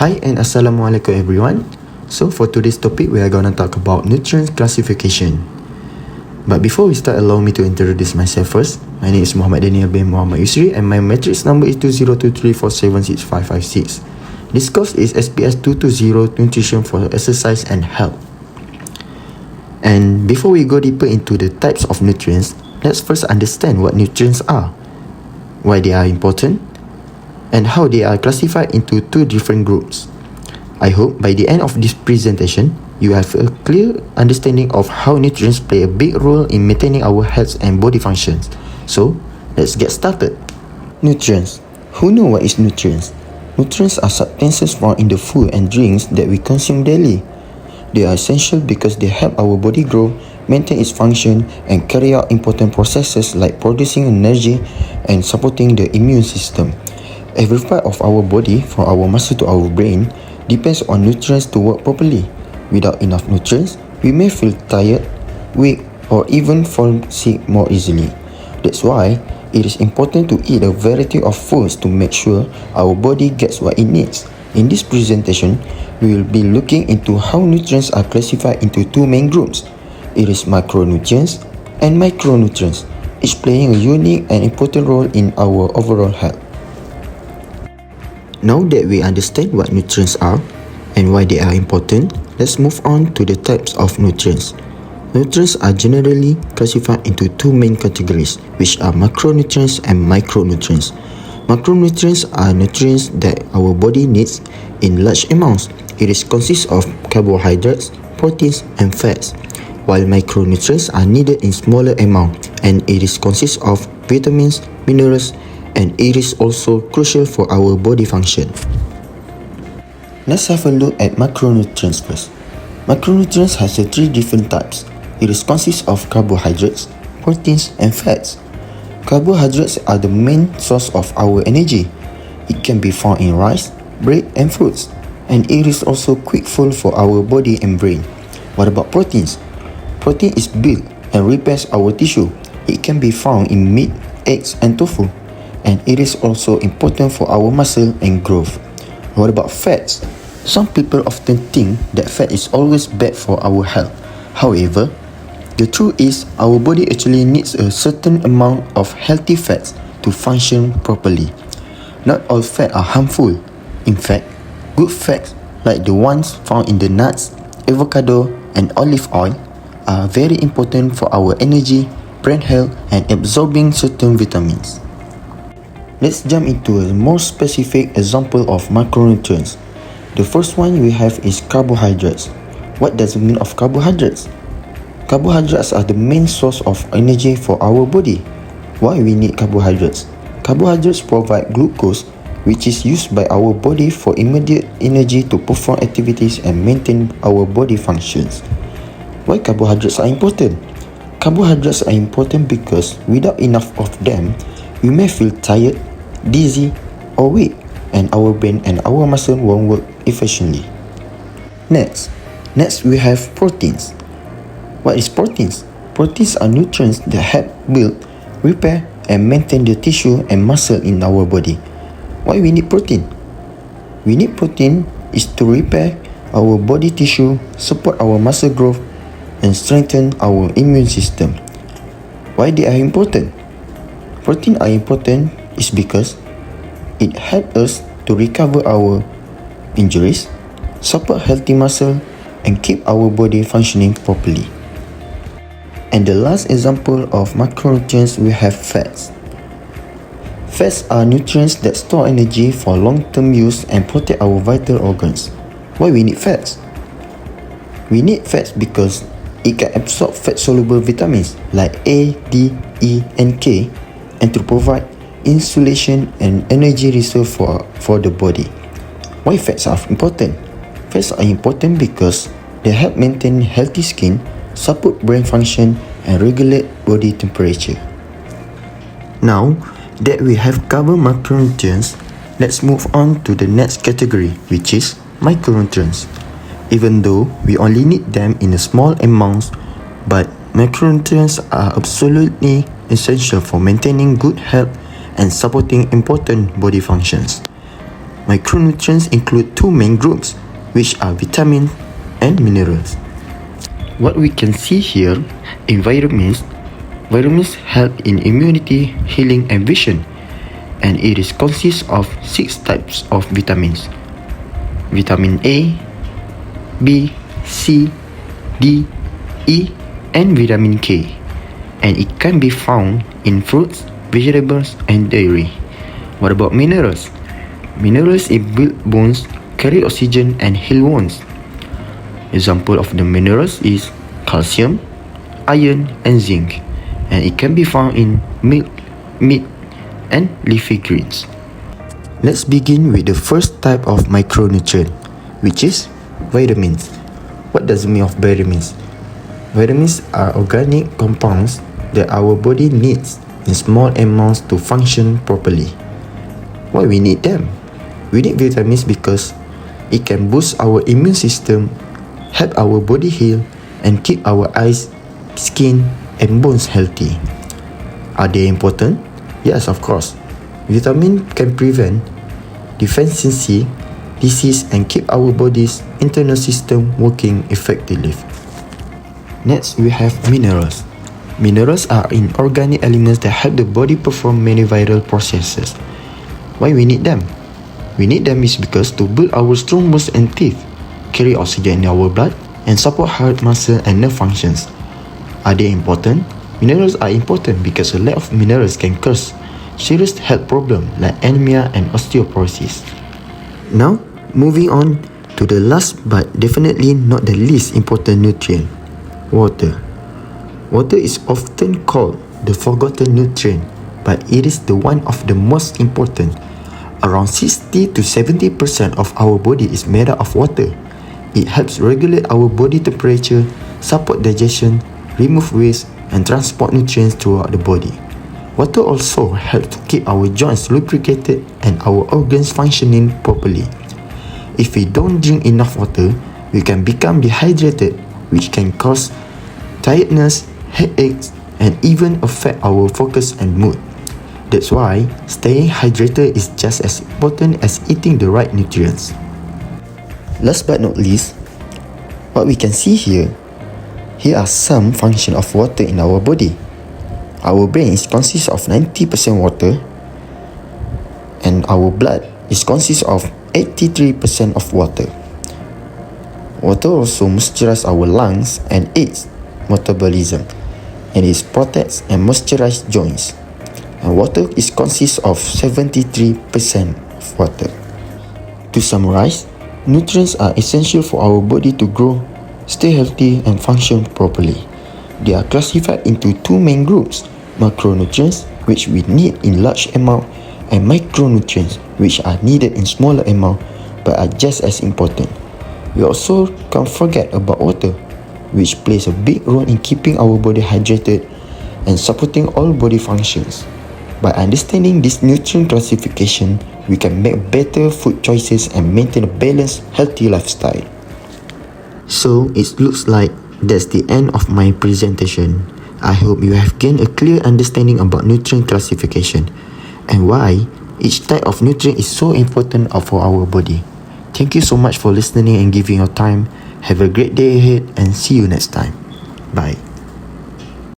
Hi and Assalamualaikum everyone. So for today's topic, we are going to talk about nutrient classification. But before we start, allow me to introduce myself first. My name is Muhammad Daniel bin Muhammad Yusri and my matrix number is 2023476556. This course is SPS220 Nutrition for Exercise and Health. And before we go deeper into the types of nutrients, let's first understand what nutrients are, why they are important, and how they are classified into two different groups. I hope by the end of this presentation, you have a clear understanding of how nutrients play a big role in maintaining our health and body functions. So, let's get started. Nutrients. Who know what is nutrients? Nutrients are substances found in the food and drinks that we consume daily. They are essential because they help our body grow, maintain its function, and carry out important processes like producing energy and supporting the immune system. Every part of our body, from our muscle to our brain, depends on nutrients to work properly. Without enough nutrients, we may feel tired, weak, or even fall sick more easily. That's why it is important to eat a variety of foods to make sure our body gets what it needs. In this presentation, we will be looking into how nutrients are classified into two main groups. It is macronutrients and micronutrients, each playing a unique and important role in our overall health. Now that we understand what nutrients are and why they are important, let's move on to the types of nutrients. Nutrients are generally classified into two main categories, which are macronutrients and micronutrients. Macronutrients are nutrients that our body needs in large amounts. It consists of carbohydrates, proteins, and fats, while micronutrients are needed in smaller amounts, and it consists of vitamins, minerals, and it is also crucial for our body function. Let's have a look at macronutrients first. Macronutrients has three different types. It consists of carbohydrates, proteins, and fats. Carbohydrates are the main source of our energy. It can be found in rice, bread, and fruits, and it is also quick fuel for our body and brain. What about proteins? Protein is built and repairs our tissue. It can be found in meat, eggs, and tofu, and it is also important for our muscle and growth. What about fats? Some people often think that fat is always bad for our health. However, the truth is our body actually needs a certain amount of healthy fats to function properly. Not all fats are harmful. In fact, good fats like the ones found in the nuts, avocado, and olive oil are very important for our energy, brain health, and absorbing certain vitamins. Let's jump into a more specific example of macronutrients. The first one we have is carbohydrates. What does it mean of carbohydrates? Carbohydrates are the main source of energy for our body. Why we need carbohydrates? Carbohydrates provide glucose, which is used by our body for immediate energy to perform activities and maintain our body functions. Why carbohydrates are important? Carbohydrates are important because without enough of them, we may feel tired, dizzy, or weak, and our brain and our muscle won't work efficiently. Next we have proteins. What is proteins? Proteins are nutrients that help build, repair, and maintain the tissue and muscle in our body. Why we need protein? We need protein is to repair our body tissue, support our muscle growth, and strengthen our immune system. Why they are important? Protein are important is because it helps us to recover our injuries, support healthy muscle, and keep our body functioning properly. And the last example of macronutrients, we have fats. Fats are nutrients that store energy for long-term use and protect our vital organs. Why we need fats? We need fats because it can absorb fat-soluble vitamins like A, D, E, and K, and to provide insulation and energy reserve for the body. Why fats are important? Fats are important because they help maintain healthy skin, support brain function, and regulate body temperature. Now that we have covered macronutrients, let's move on to the next category, which is micronutrients. Even though we only need them in a small amounts, but macronutrients are absolutely essential for maintaining good health and supporting important body functions. Micronutrients include two main groups, which are vitamins and minerals. What we can see here in vitamins help in immunity, healing and vision, and it is consists of 6 types of vitamins. Vitamin A, B, C, D, E, and vitamin K, and it can be found in fruits, vegetables, and dairy. What about minerals? Minerals build bones, carry oxygen, and heal wounds. Example of the minerals is calcium, iron, and zinc, and it can be found in milk, meat, and leafy greens. Let's begin with the first type of micronutrient, which is vitamins. What does it mean of vitamins? Vitamins are organic compounds that our body needs in small amounts to function properly. Why we need them? We need vitamins because it can boost our immune system, help our body heal, and keep our eyes, skin, and bones healthy. Are they important? Yes, of course. Vitamin can prevent deficiency, disease, and keep our body's internal system working effectively. Next, we have minerals. Minerals are inorganic elements that help the body perform many vital processes. Why we need them? We need them is because to build our strong bones and teeth, carry oxygen in our blood, and support heart, muscle, and nerve functions. Are they important? Minerals are important because a lack of minerals can cause serious health problems like anemia and osteoporosis. Now, moving on to the last but definitely not the least important nutrient, water. Water is often called the forgotten nutrient, but it is the one of the most important. Around 60 to 70% of our body is made up of water. It helps regulate our body temperature, support digestion, remove waste, and transport nutrients throughout the body. Water also helps to keep our joints lubricated and our organs functioning properly. If we don't drink enough water, we can become dehydrated, which can cause tiredness, headaches, and even affect our focus and mood. That's why staying hydrated is just as important as eating the right nutrients. Last but not least, what we can see here are some functions of water in our body. Our brain consists of 90% water, and our blood consists of 83% of water. Water also moisturizes our lungs and aids metabolism, and it protects and moisturizes joints. And water consists of 73% of water. To summarize, nutrients are essential for our body to grow, stay healthy, and function properly. They are classified into two main groups: macronutrients, which we need in large amount, and micronutrients, which are needed in smaller amount but are just as important. We also can't forget about water, which plays a big role in keeping our body hydrated and supporting all body functions. By understanding this nutrient classification, we can make better food choices and maintain a balanced, healthy lifestyle. So, it looks like that's the end of my presentation. I hope you have gained a clear understanding about nutrient classification and why each type of nutrient is so important for our body. Thank you so much for listening and giving your time. Have a great day ahead and see you next time. Bye.